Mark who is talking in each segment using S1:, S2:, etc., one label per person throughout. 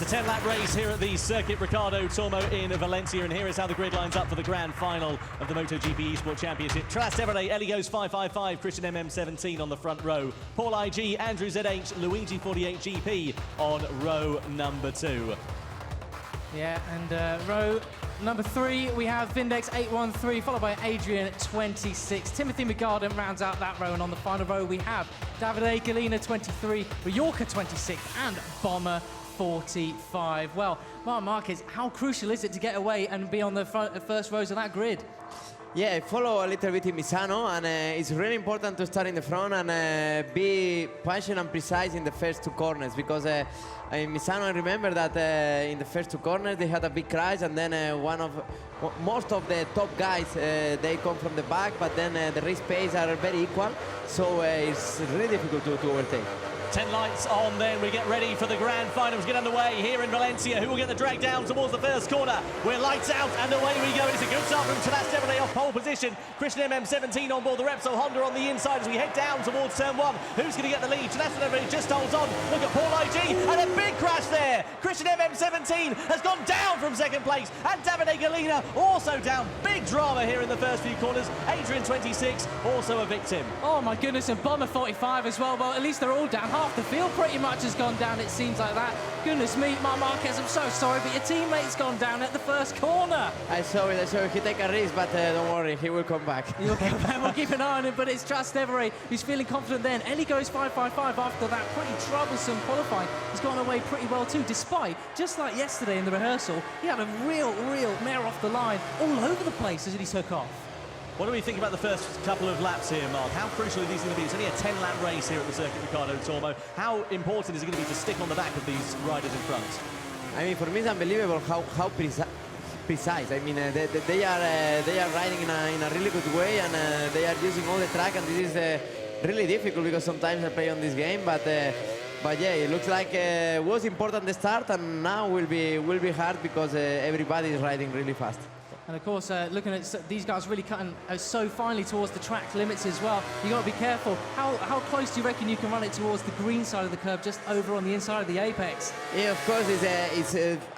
S1: It's a 10-lap race here at the Circuit Ricardo Tormo in Valencia, and here is how the grid lines up for the grand final of the MotoGP eSport Championship. Trastevere, Ellie goes 555, Christian MM17 on the front row, Paul IG, Andrew ZH, Luigi 48GP on row number 2.
S2: Yeah, and row number 3, we have Vindex 813, followed by Adrian at 26. Timothy McGarden rounds out that row, and on the final row we have Davide Galina 23, Mallorca 26, and Bomber 45. Well, Marc Marquez, how crucial is it to get away and be on the first rows of that grid?
S3: Yeah, I follow a little bit in Misano, and it's really important to start in the front and be patient and precise in the first 2 corners, because in Misano I remember that in the first 2 corners they had a big crash, and then most of the top guys they come from the back, but then the race pace are very equal, so it's really difficult to overtake.
S1: 10 lights on then, we get ready for the grand finals, get underway here in Valencia. Who will get the drag down towards the first corner? We're lights out and away we go. It's a good start from Trastevere off pole position. Christian MM17 on board the Repsol Honda on the inside as we head down towards turn 1. Who's going to get the lead? Trastevere just holds on. Look at Paul IG and a big crash there. Christian MM17 has gone down from second place, and Davide Galina also down. Big drama here in the first few corners. Adrian 26 also a victim.
S2: Oh my goodness, and Bomber 45 as well. Well, at least they're all down. Half the field pretty much has gone down, it seems like that. Goodness me, Marc Marquez, I'm so sorry, but your teammate's gone down at the first corner.
S3: I saw it. He take a risk, but don't worry, he will come back.
S2: He'll come back. We'll keep an eye on him, but it's Trastevere who's feeling confident then. Ellie goes 555 after that pretty troublesome qualifying. He's gone away pretty well too, despite, just like yesterday in the rehearsal, he had a real mare off the line all over the place as he took off.
S1: What do we think about the first couple of laps here, Mark? How crucial are these going to be? It's only a 10-lap race here at the Circuit Ricardo Tormo. How important is it going to be to stick on the back of these riders in front?
S3: I mean, for me, it's unbelievable how precise. I mean, they are riding in a really good way, and they are using all the track, and this is really difficult because sometimes I play on this game, but yeah, it looks like it was important the start, and now will be hard because everybody is riding really fast.
S2: And of course, looking at these guys really cutting so finely towards the track limits as well. You got to be careful. How close do you reckon you can run it towards the green side of the curve, just over on the inside of the apex?
S3: Yeah, of course.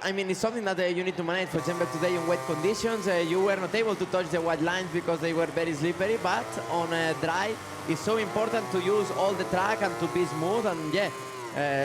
S3: I mean, it's something that you need to manage. For example, today in wet conditions, you were not able to touch the white lines because they were very slippery. But on dry, it's so important to use all the track and to be smooth. And yeah.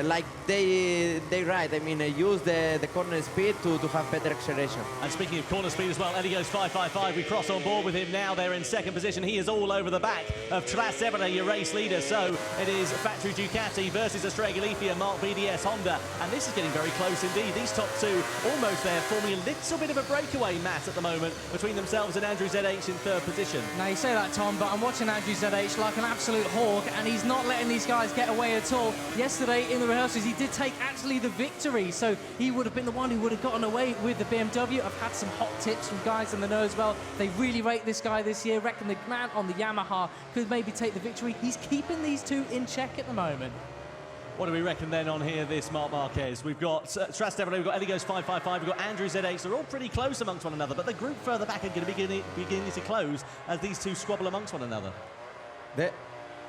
S3: Like they ride, I mean, use the corner speed to have better acceleration.
S1: And speaking of corner speed as well, Ellie goes 555. We cross on board with him now. They're in second position. He is all over the back of Trastevere, your race leader. So it is factory Ducati versus Estrella Galicia, Mark BDS Honda. And this is getting very close indeed. These top two almost there, forming a little bit of a breakaway mat at the moment between themselves and Andrew ZH in third position.
S2: Now you say that, Tom, but I'm watching Andrew ZH like an absolute hawk, and he's not letting these guys get away at all. Yesterday in the rehearsals, he did take actually the victory, so he would have been the one who would have gotten away with the BMW. I've had some hot tips from guys in the know as well. They really rate this guy this year, reckon the man on the Yamaha could maybe take the victory. He's keeping these two in check at the moment.
S1: What do we reckon then on here, this Marc Marquez? We've got Trastevere, we've got Ellie goes 555, we've got Andrew ZH. They're all pretty close amongst one another, but the group further back are going to be beginning to close as these two squabble amongst one another.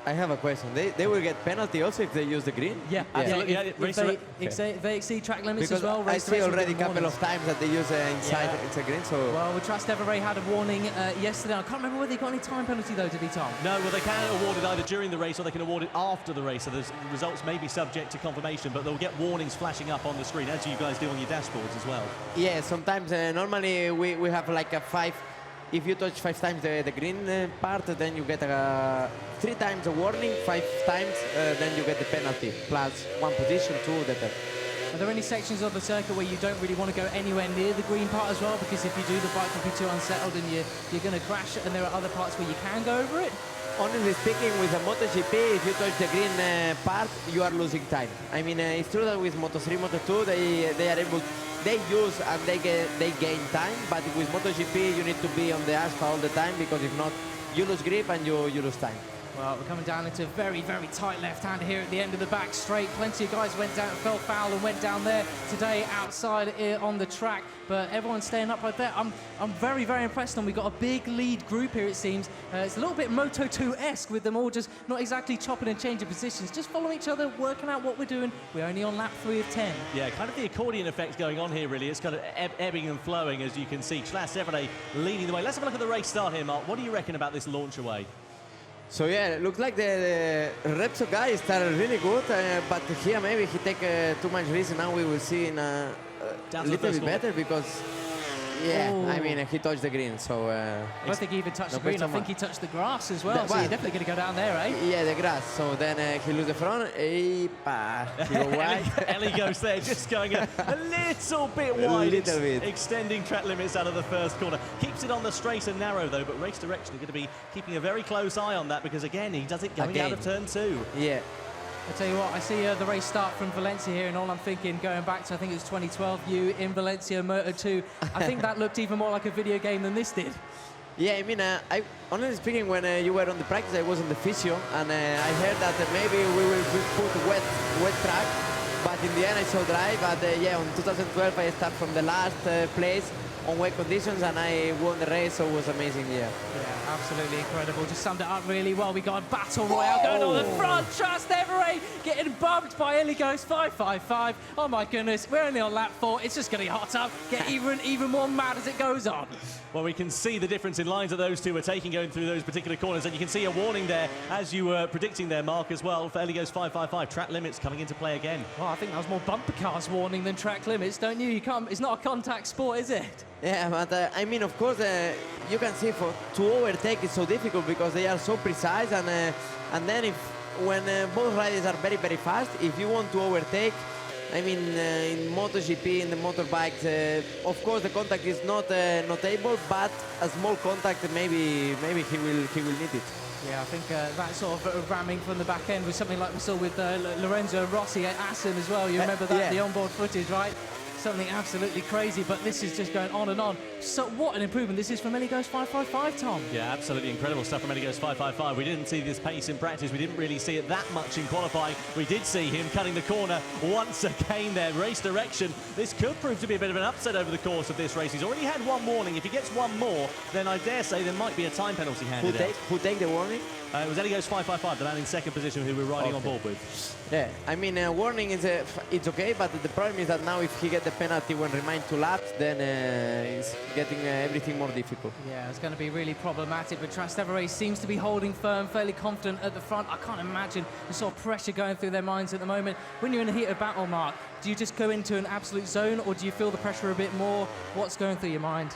S3: I have a question. They will get penalty also if they use the green?
S2: Yeah, absolutely. Yeah, if they exceed track limits
S3: because
S2: as well.
S3: I see already a couple of times that they use inside it's a green. So
S2: well, with Trastevere had a warning yesterday. I can't remember whether they got any time penalty though, did he, Tom?
S1: No, well they can award it either during the race or they can award it after the race. So the results may be subject to confirmation, but they'll get warnings flashing up on the screen, as you guys do on your dashboards as well.
S3: Yeah, sometimes normally we have like a 5. If you touch 5 times the green part, then you get 3 times a warning, 5 times, then you get the penalty, plus 1 position, 2, the third.
S2: Are there any sections of the circuit where you don't really want to go anywhere near the green part as well? Because if you do, the bike will be too unsettled and you're going to crash, and there are other parts where you can go over it?
S3: Honestly speaking, with a MotoGP, if you touch the green part, you are losing time. I mean, it's true that with Moto3, Moto2, they are able, they use and they gain time, but with MotoGP, you need to be on the asphalt all the time, because if not, you lose grip and you lose time.
S2: Well, we're coming down into a very, very tight left-hander here at the end of the back straight. Plenty of guys went down, fell foul and went down there today outside on the track, but everyone's staying up right there. I'm very, very impressed, and we've got a big lead group here, it seems. It's a little bit Moto2-esque with them all just not exactly chopping and changing positions, just following each other, working out what we're doing. We're only on lap 3 of 10.
S1: Yeah, kind of the accordion effect going on here, really. It's kind of ebbing and flowing, as you can see. Class Chevrolet leading the way. Let's have a look at the race start here, Mark. What do you reckon about this launch away?
S3: So yeah, it looks like the Repsol guy started really good, but here maybe he take too much risk. Now we will see in a little bit better because, yeah,
S2: Ooh.
S3: I mean, he touched the green, so...
S2: I don't think he even touched the green. I think he touched the grass as well, so you're definitely going to go down there, eh?
S3: Yeah, the grass. So then he lose the front. He go wide.
S1: Ellie goes there, just going a little bit wide.
S3: Little bit.
S1: Extending track limits out of the first corner. Keeps it on the straight and narrow, though, but race direction, you're going to be keeping a very close eye on that because, again, he does it going out of turn 2.
S3: Yeah.
S2: I tell you what, I see the race start from Valencia here, and all I'm thinking, going back to, I think it was 2012, you in Valencia Moto2, I think that looked even more like a video game than this did.
S3: Yeah, I mean, I honestly speaking, when you were on the practice, I was on the physio, and I heard that maybe we will put wet track, but in the end I saw dry. But yeah, on 2012 I start from the last place on wet conditions, and I won the race, so it was amazing. Yeah.
S2: Yeah, absolutely incredible. Just summed it up really well. We got a battle royale going on the front. Trastevere getting bumped by Eligos 555. Oh my goodness, we're only on lap 4. It's just going to hot up, get even more mad as it goes on.
S1: Well, we can see the difference in lines that those two are taking going through those particular corners, and you can see a warning there, as you were predicting there, Mark, as well, for Eligos 555. Track limits coming into play again.
S2: Well, I think that was more bumper cars warning than track limits, don't you? You can't. It's not a contact sport, is it?
S3: Yeah, but I mean, of course, you can see to overtake is so difficult because they are so precise, and then when both riders are very, very fast, if you want to overtake, I mean, in MotoGP, in the motorbikes, of course, the contact is not notable, but a small contact, maybe he will need it.
S2: Yeah, I think that sort of ramming from the back end was something like we saw with Lorenzo Rossi at Assen as well. You remember that,
S3: yeah.
S2: the onboard footage, right? Something absolutely crazy, but this is just going on and on. So what an improvement this is from Eligos 555, Tom.
S1: Yeah, absolutely incredible stuff from Eligos 555. We didn't see this pace in practice. We didn't really see it that much in qualifying. We did see him cutting the corner once again there. Race direction. This could prove to be a bit of an upset over the course of this race. He's already had one warning. If he gets one more, then I dare say there might be a time penalty handed out.
S3: Who take the warning?
S1: It was Eligos 555, the man in second position who we're riding on board with.
S3: Yeah, I mean, warning is it's okay, but the problem is that now if he get the penalty when remain 2 laps, then it's getting everything more difficult.
S2: Yeah, it's going to be really problematic, but Trastevere seems to be holding firm, fairly confident at the front. I can't imagine the sort of pressure going through their minds at the moment. When you're in a heated battle, Mark, do you just go into an absolute zone, or do you feel the pressure a bit more? What's going through your mind?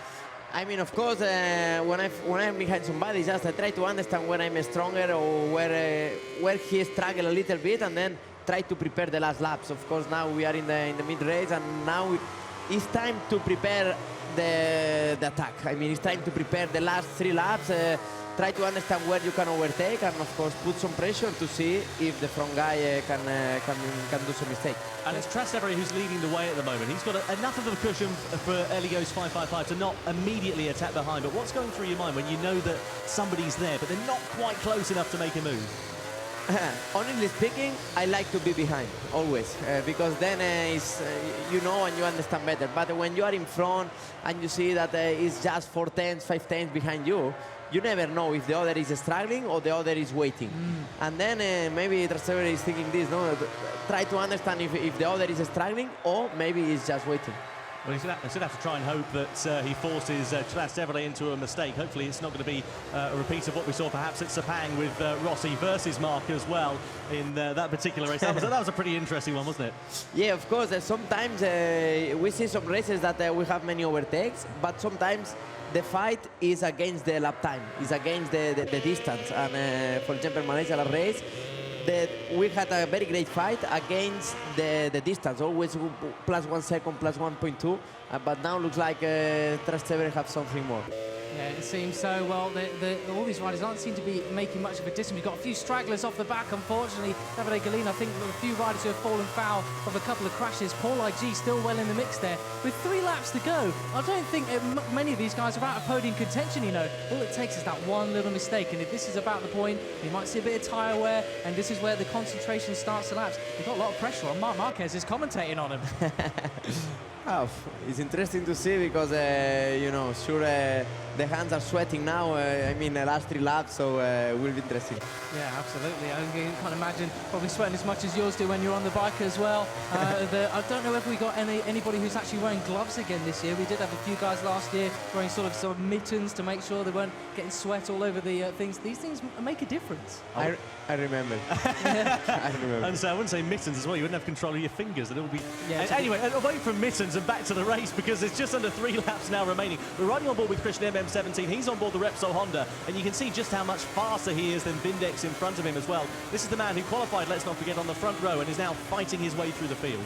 S3: I mean, of course, when I'm behind somebody, just I try to understand where I'm stronger or where he struggle a little bit, and then try to prepare the last laps. Of course, now we are in the mid-race, and now it's time to prepare the attack. I mean, it's time to prepare the last 3 laps, try to understand where you can overtake, and of course put some pressure to see if the front guy can do some mistake.
S1: And it's Trastevere who's leading the way at the moment. He's got enough of a cushion for Eligos 555 to not immediately attack behind. But what's going through your mind when you know that somebody's there, but they're not quite close enough to make a move?
S3: Honestly speaking, I like to be behind, always, because then you know and you understand better. But when you are in front and you see that it's just 4 tenths, 5 tenths behind you, you never know if the other is struggling or the other is waiting. And then maybe Trastevere is thinking this, no? Try to understand if the other is struggling or maybe he's just waiting.
S1: Well, he's going to have to try and hope that he forces Trastevere into a mistake. Hopefully it's not going to be a repeat of what we saw perhaps at Sepang with Rossi versus Mark as well in that particular race. That was a pretty interesting one, wasn't it?
S3: Yeah, of course. Sometimes we see some races that we have many overtakes, but sometimes the fight is against the lap time, is against the distance. And for example, Malaysia race, we had a very great fight against the distance, always +1 second, +1.2, but now looks like Trastevere have something more.
S2: Yeah, it seems so. Well, all these riders aren't seem to be making much of a distance. We've got a few stragglers off the back, unfortunately. Davide Galina, I think a few riders who have fallen foul of a couple of crashes. Paul IG still well in the mix there. With 3 laps to go, I don't think many of these guys are out of podium contention, you know. All it takes is that one little mistake, and if this is about the point, you might see a bit of tyre wear, and this is where the concentration starts to lapse. They've got a lot of pressure on. Marc Marquez is commentating on him.
S3: Oh, it's interesting to see because, you know, sure, the hands are sweating now. I mean, the last 3 laps, so it will be interesting.
S2: Yeah, absolutely. I can't imagine probably sweating as much as yours do when you're on the bike as well. I don't know if we got anybody who's actually wearing gloves again this year. We did have a few guys last year wearing sort of mittens to make sure they weren't getting sweat all over the things. These things make a difference.
S3: I remember. I remember.
S1: And so I wouldn't say mittens as well. You wouldn't have control of your fingers. And it will be.
S2: Yeah,
S1: anyway, away from mittens and back to the race because there's just under 3 laps now remaining. We're riding on board with Christian MM17. He's on board the Repsol Honda, and you can see just how much faster he is than Vindex in front of him as well. This is the man who qualified, let's not forget, on the front row and is now fighting his way through the field.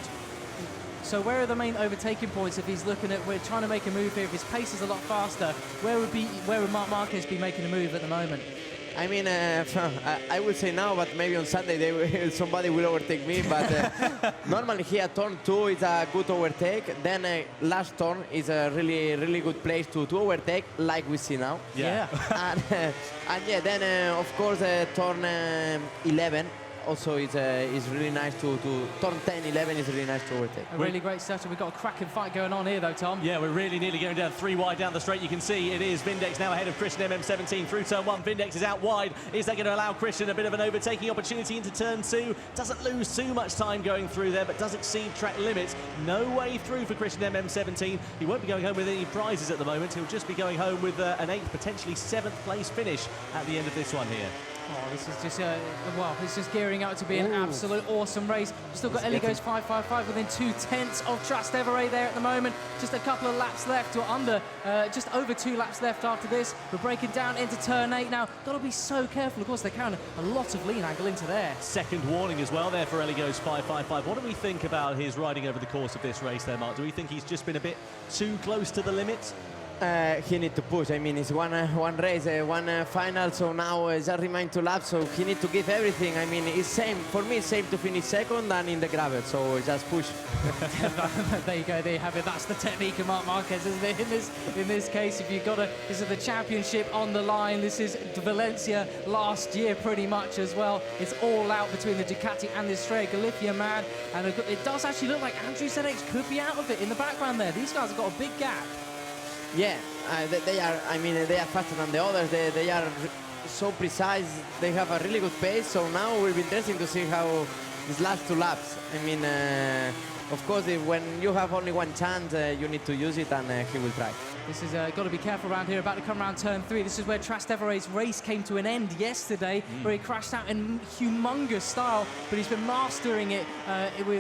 S2: So where are the main overtaking points if he's looking at, we're trying to make a move here, if his pace is a lot faster, where would Marc Marquez be making a move at the moment?
S3: I mean, I would say now, but maybe on Sunday somebody will overtake me. But normally here, turn 2 is a good overtake. Then last turn is a really good place to overtake, like we see now.
S2: Yeah.
S3: and yeah, then of course turn 11. Also, is really nice to turn 10, 11 is really nice to overtake.
S2: A really great setup. We've got a cracking fight going on here, though, Tom.
S1: Yeah, we're really nearly going down 3 wide down the straight. You can see it is Vindex now ahead of Christian MM17 through turn 1. Vindex is out wide. Is that going to allow Christian a bit of an overtaking opportunity into turn 2? Doesn't lose too much time going through there, but does exceed track limits. No way through for Christian MM17. He won't be going home with any prizes at the moment. He'll just be going home with an 8th, potentially 7th place finish at the end of this one here.
S2: Oh, this is just, well, it's just gearing up to be an absolute awesome race. We've still got Ellie Goes 555 within 2/10 of Trastevere there at the moment. Just a couple of laps left, or under, just over 2 laps left after this. We're breaking down into turn 8 now. Got to be so careful. Of course, they count a lot of lean angle into there.
S1: Second warning as well there for Ellie Goes 555. What do we think about his riding over the course of this race there, Mark? Do we think he's just been a bit too close to the limit?
S3: He needs to push. I mean, it's one race, one final, so now just remain 2 laps, so he needs to give everything. I mean, it's same for me. It's safe to finish second than in the gravel, so just push.
S2: There you go. There you have it. That's the technique of Marc Marquez, isn't it? In this case, if you've got this is the championship on the line. This is Valencia last year, pretty much as well. It's all out between the Ducati and the Estrella Galicia, man. And it does actually look like Andrew ZX could be out of it in the background there. These guys have got a big gap.
S3: Yeah, they are. I mean, they are faster than the others. They are so precise. They have a really good pace. So now it will be interesting to see how these last 2 laps. I mean, of course, when you have only one chance, you need to use it, and he will try.
S2: This is got to be careful around here. About to come around turn 3. This is where Trastevere's race came to an end yesterday, where he crashed out in humongous style, but he's been mastering it.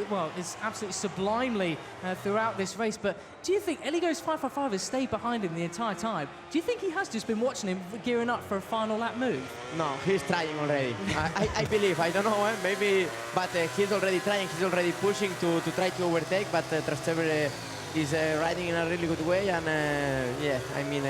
S2: Well, it's absolutely sublimely throughout this race. But do you think Ellie Goes 555 has stayed behind him the entire time? Do you think he has just been watching him gearing up for a final lap move?
S3: No, he's trying already. I believe. I don't know, maybe, but he's already trying. He's already pushing to try to overtake. But Trastevere is riding in a really good way, and yeah, I mean,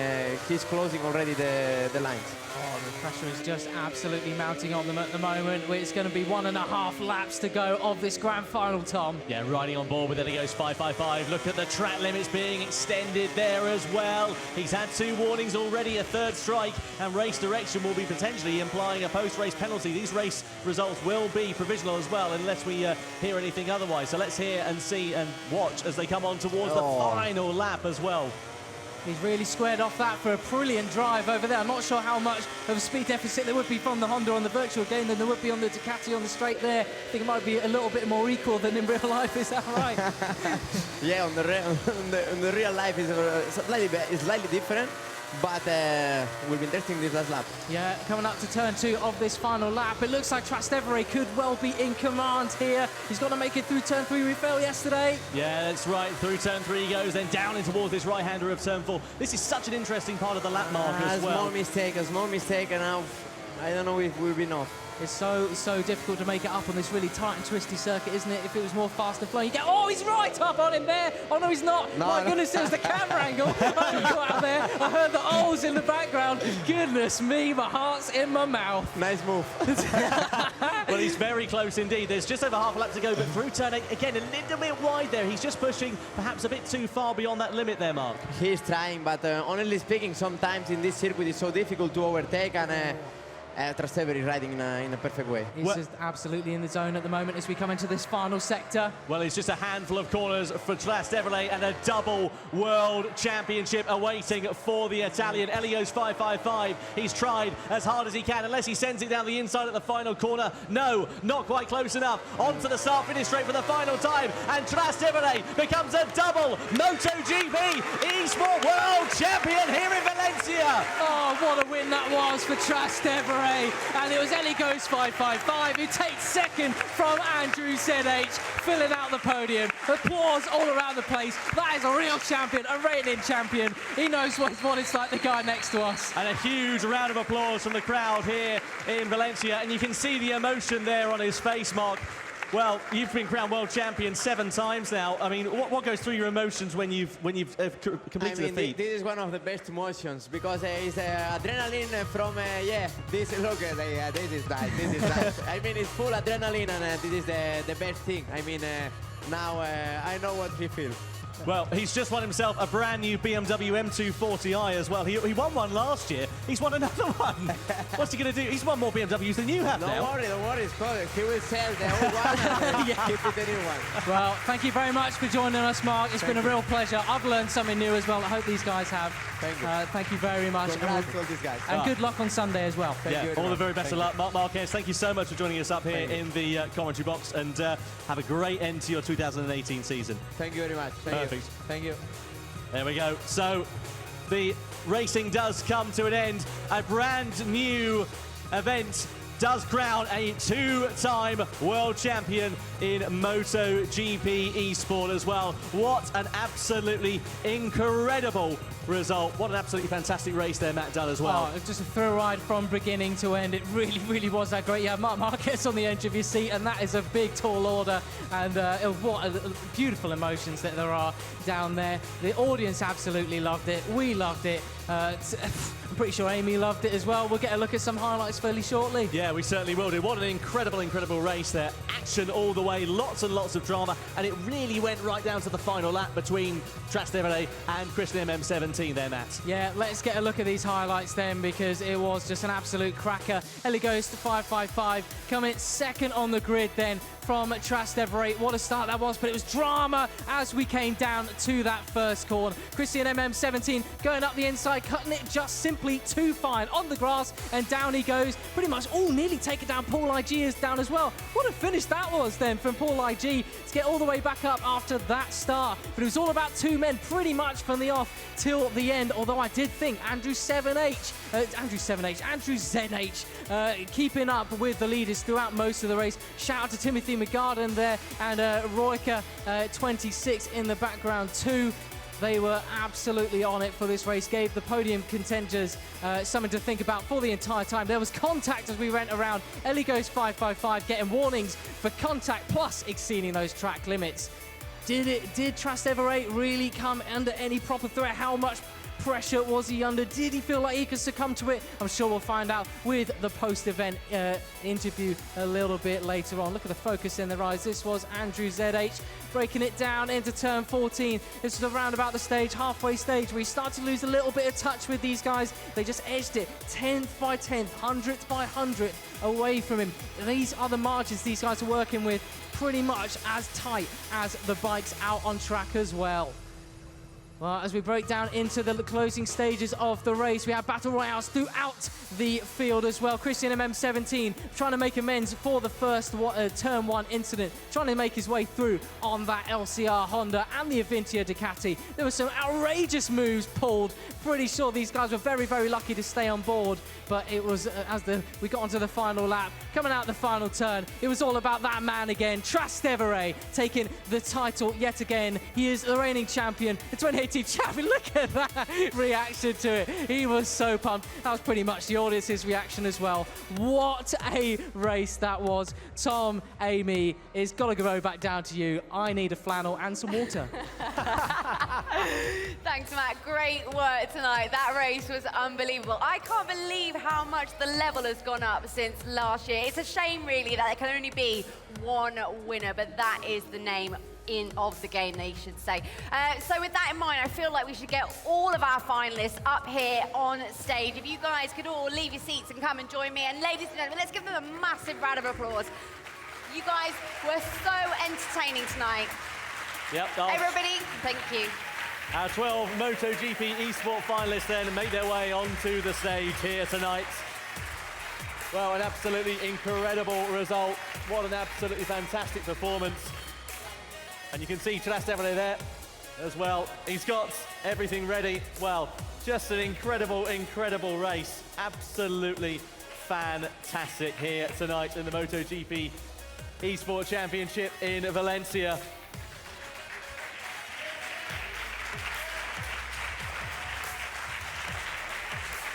S3: he's closing already the lines.
S2: Oh, the pressure is just absolutely mounting on them at the moment. It's going to be 1.5 laps to go of this grand final, Tom.
S1: Yeah, riding on board with Ellie Goes 555. Look at the track limits being extended there as well. He's had 2 warnings already, a 3rd strike, and race direction will be potentially implying a post-race penalty. These race results will be provisional as well, unless we hear anything otherwise. So let's hear and see and watch as they come on towards the final lap as well.
S2: He's really squared off that for a brilliant drive over there. I'm not sure how much of a speed deficit there would be from the Honda on the virtual game than there would be on the Ducati on the straight there. I think it might be a little bit more equal than in real life. Is that right?
S3: Yeah, on the real life is slightly different. But will be interesting this last lap.
S2: Yeah, coming up to turn 2 of this final lap. It looks like Trastevere could well be in command here. He's got to make it through turn 3. We failed yesterday.
S1: Yeah, that's right. Through turn 3 he goes, then down in towards this right-hander of turn 4. This is such an interesting part of the lap mark as well.
S3: A small mistake, and now I don't know if we'll be enough.
S2: It's so difficult to make it up on this really tight and twisty circuit, isn't it? If it was more fast and flowing, you he's right up on him there. Oh, no, he's not. My goodness, it was the camera angle. Got out there. I heard the ohs in the background. Goodness me, my heart's in my mouth.
S3: Nice move.
S1: Well, he's very close indeed. There's just over half a lap to go, but through turn 8, again, a little bit wide there. He's just pushing perhaps a bit too far beyond that limit there, Mark.
S3: He's trying, but honestly speaking, sometimes in this circuit it's so difficult to overtake, and Trastevere is riding in a perfect way.
S2: He's just absolutely in the zone at the moment as we come into this final sector.
S1: Well, it's just a handful of corners for Trastevere and a double world championship awaiting for the Italian. Ellie goes 5.55. He's tried as hard as he can, unless he sends it down the inside at the final corner. No, not quite close enough. Onto the start-finish straight for the final time, and Trastevere becomes a double MotoGP eSport world champion here in Valencia.
S2: Oh, what a win that was for Trastevere. And it was Ellie goes 5.55 who takes second from Andrew ZH, filling out the podium. Applause all around the place. That is a real champion, a reigning champion. He knows what it's like, the guy next to us.
S1: And a huge round of applause from the crowd here in Valencia, and you can see the emotion there on his face, Mark. Well, you've been crowned world champion 7 times now. I mean, what goes through your emotions when you've completed the feat?
S3: This is one of the best emotions because it's adrenaline from this look. This is nice. This is nice. I mean, it's full adrenaline, and this is the best thing. I mean, now I know what we feel.
S1: Well, he's just won himself a brand new BMW M240i as well. He won one last year. He's won another one. What's he going to do? He's won more BMWs than you have now.
S3: Don't worry, it's good. He will sell the old one and keep it the new one.
S2: Well, thank you very much for joining us, Mark. It's been a real pleasure. I've learned something new as well. I hope these guys have.
S3: Thank you.
S2: Thank you very much.
S3: Congrats to all these guys.
S2: And good luck on Sunday as well.
S3: Thank you.
S1: All the very best of luck. Mark Marquez, thank you so much for joining us up here in the commentary box, and have a great end to your 2018 season.
S3: Thank you very much.
S1: Perfect.
S3: Thank you.
S1: There we go. So the racing does come to an end. A brand new event does crown a 2-time world champion in MotoGP eSport as well. What an absolutely incredible result. What an absolutely fantastic race there Matt done as well.
S2: Oh, just a thrill ride from beginning to end. It really, really was that great. You have Mark Marquez on the edge of your seat, and that is a big, tall order. And what beautiful emotions that there are down there. The audience absolutely loved it. We loved it. I'm pretty sure Amy loved it as well. We'll get a look at some highlights fairly shortly.
S1: Yeah, we certainly will do. What an incredible, incredible race there. Action all the way, lots and lots of drama, and it really went right down to the final lap between Trastevere and Christian M17 there, Matt.
S2: Yeah, let's get a look at these highlights then, because it was just an absolute cracker. Ellie goes to 5.55, coming second on the grid then from Trastevere. What a start that was, but it was drama as we came down to that first corner. Christian MM17 going up the inside, cutting it just simply too fine on the grass, and down he goes. Pretty much nearly taken down. Paul IG is down as well. What a finish that was then from Paul IG to get all the way back up after that start. But it was all about 2 men pretty much from the off till the end, although I did think Andrew ZH keeping up with the leaders throughout most of the race. Shout out to Timothy McGarden there, and Royka 26 in the background too. They were absolutely on it for this race, gave the podium contenders something to think about for the entire time. There was contact as we went around. Ellie goes 5.55, getting warnings for contact plus exceeding those track limits. Did Trastevere really come under any proper threat? How much pressure was he under? Did he feel like he could succumb to it? I'm sure we'll find out with the post-event interview a little bit later on. Look at the focus in their eyes. This was Andrew ZH breaking it down into turn 14. This was around about the stage, halfway stage, where he started to lose a little bit of touch with these guys. They just edged it 10th by 10th, 100th by 100th away from him. These are the margins these guys are working with, pretty much as tight as the bikes out on track as well. Well, as we break down into the closing stages of the race, we have battle royales throughout the field as well. Christian MM17 trying to make amends for the first turn 1 incident, trying to make his way through on that LCR Honda and the Avintia Ducati. There were some outrageous moves pulled. Pretty sure these guys were very, very lucky to stay on board, but it was we got onto the final lap, coming out the final turn, it was all about that man again, Trastevere, taking the title yet again. He is the reigning champion, the 2018 champion. Look at that reaction to it. He was so pumped. That was pretty much the audience's reaction as well. What a race that was. Tom, Amy, it's got to go back down to you. I need a flannel and some water.
S4: Thanks, Matt. Great work tonight. That race was unbelievable. I can't believe how much the level has gone up since last year. It's a shame, really, that there can only be one winner, but that is the name of the game, they should say. So with that in mind, I feel like we should get all of our finalists up here on stage. If you guys could all leave your seats and come and join me. And ladies and gentlemen, let's give them a massive round of applause. You guys were so entertaining tonight.
S1: Yep.
S4: Everybody, thank you.
S1: Our 12 MotoGP eSport finalists then make their way onto the stage here tonight. Well, an absolutely incredible result. What an absolutely fantastic performance. And you can see Trastevere there as well. He's got everything ready. Well, just an incredible, incredible race. Absolutely fantastic here tonight in the MotoGP eSport Championship in Valencia.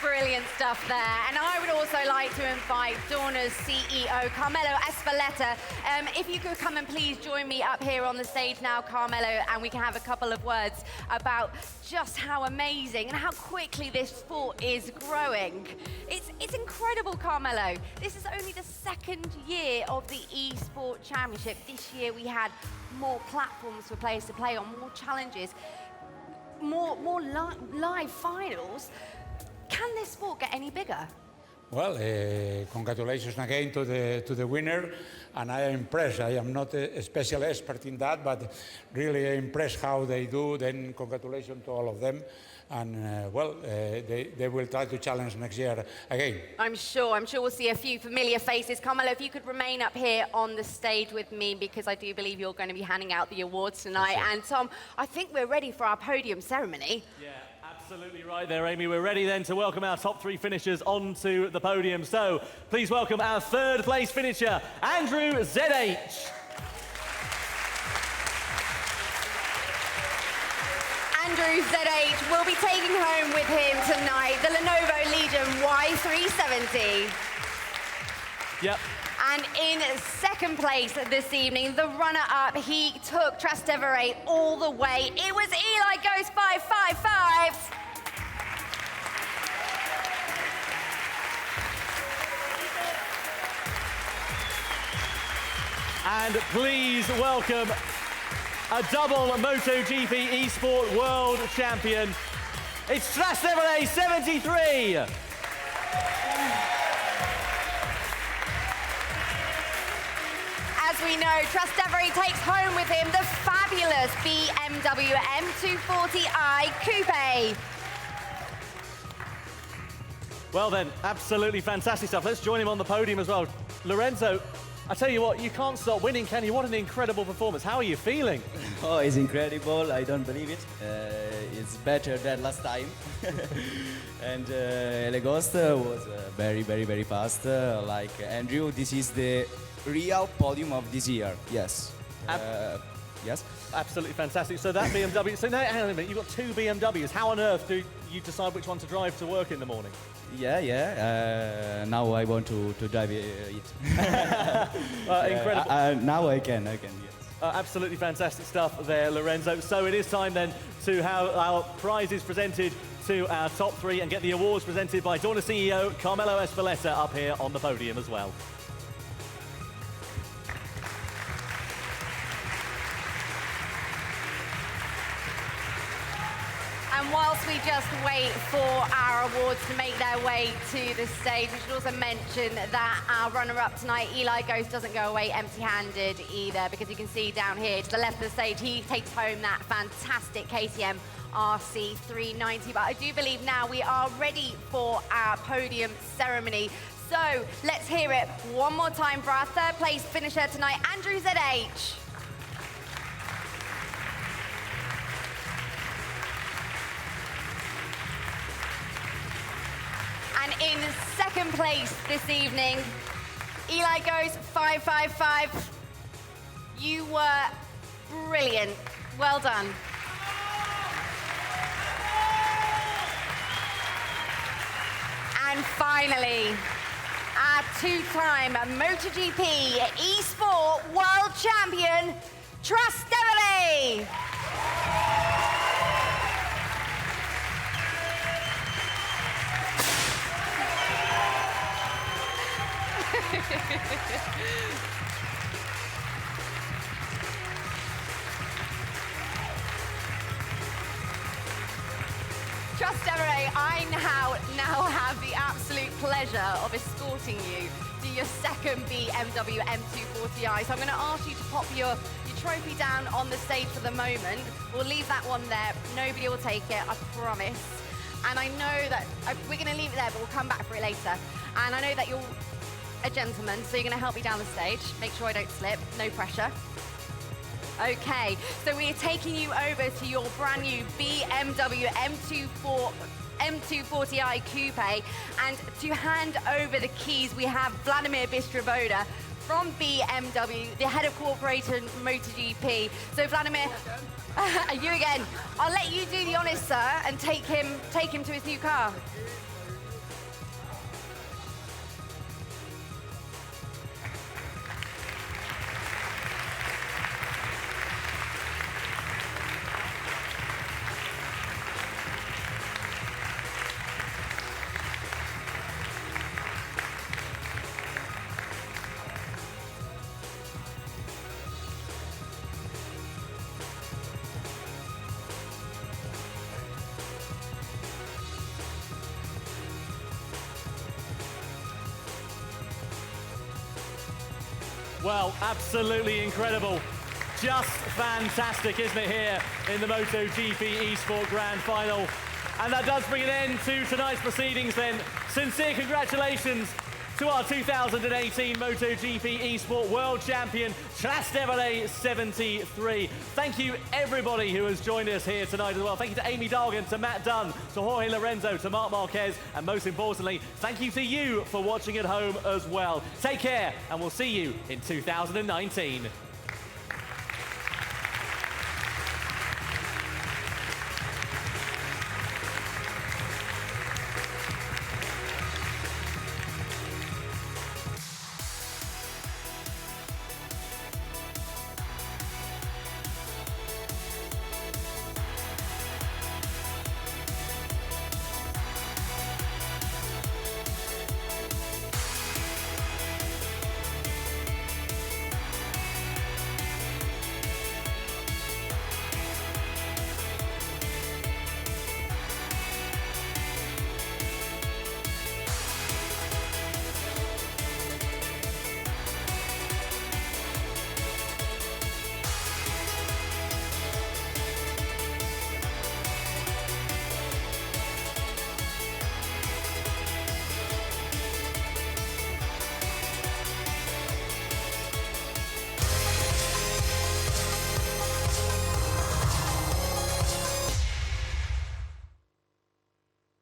S4: Brilliant stuff there. And I would also like to invite Dorna's CEO, Carmelo Espeleta. If you could come and please join me up here on the stage now, Carmelo, and we can have a couple of words about just how amazing and how quickly this sport is growing. It's incredible, Carmelo. This is only the second year of the eSport Championship. This year we had more platforms for players to play on, more challenges, more live finals. Can this sport get any bigger?
S5: Well, congratulations again to the winner, and I am impressed. I am not a special expert in that, but really impressed how they do. Then congratulations to all of them, and well, they will try to challenge next year again.
S4: I'm sure we'll see a few familiar faces. Carmelo, if you could remain up here on the stage with me, because I do believe you're going to be handing out the awards tonight. Sure. And Tom, I think we're ready for our podium ceremony.
S1: Yeah. Absolutely right there, Amy. We're ready then to welcome our top three finishers onto the podium. So please welcome our third place finisher, Andrew ZH.
S4: Andrew ZH will be taking home with him tonight the Lenovo Legion Y370. Yep. And in second place this evening, the runner-up, he took Trastevere all the way. It was Eli Goes 555.
S1: And please welcome a double MotoGP eSport World Champion. It's Trastevere 73.
S4: As we know, Trastevere takes home with him the fabulous BMW M240i Coupe.
S1: Well then, absolutely fantastic stuff. Let's join him on the podium as well. Lorenzo, I tell you what, you can't stop winning, can you? What an incredible performance. How are you feeling?
S6: Oh, it's incredible. I don't believe it. It's better than last time. And Elegost was very, very, very fast. Like Andrew, this is the real podium of this year. Yes. Yes.
S1: Absolutely fantastic. So that BMW, so now, hang on a minute, you've got two BMWs. How on earth do you decide which one to drive to work in the morning?
S6: Yeah. Now I want to drive it.
S1: Incredible.
S6: Now I can, yes.
S1: Absolutely fantastic stuff there, Lorenzo. So it is time then to have our prizes presented to our top three and get the awards presented by Dorna CEO Carmelo Espeleta up here on the podium as well.
S4: And whilst we just wait for our awards to make their way to the stage, we should also mention that our runner-up tonight, Eli Goes, doesn't go away empty-handed either, because you can see down here to the left of the stage, he takes home that fantastic KTM RC390. But I do believe now we are ready for our podium ceremony. So let's hear it one more time for our third place finisher tonight, Andrew ZH. And in second place this evening, Eli Goes 555. You were brilliant. Well done. And finally, our two-time MotoGP eSport World Champion, Trastevere. Trastevere, I now have the absolute pleasure of escorting you to your second BMW M240i. So I'm going to ask you to pop your trophy down on the stage for the moment. We'll leave that one there. Nobody will take it, I promise. And I know that we're going to leave it there, but we'll come back for it later. And I know that you're a gentleman, so you're going to help me down the stage. Make sure I don't slip. No pressure. Okay, so we are taking you over to your brand new BMW M240i Coupe, and to hand over the keys, we have Vladimir Bistrovoda from BMW, the head of corporation MotoGP. So Vladimir, you again. I'll let you do the honours, sir, and take him to his new car.
S1: Well, absolutely incredible. Just fantastic, isn't it, here in the MotoGP eSport Grand Final. And that does bring an end to tonight's proceedings then. Sincere congratulations to our 2018 MotoGP eSport World Champion, Trastevere 73. Thank you everybody who has joined us here tonight as well. Thank you to Amy Dargan, to Matt Dunn, to Jorge Lorenzo, to Marc Marquez, and most importantly, thank you to you for watching at home as well. Take care, and we'll see you in 2019.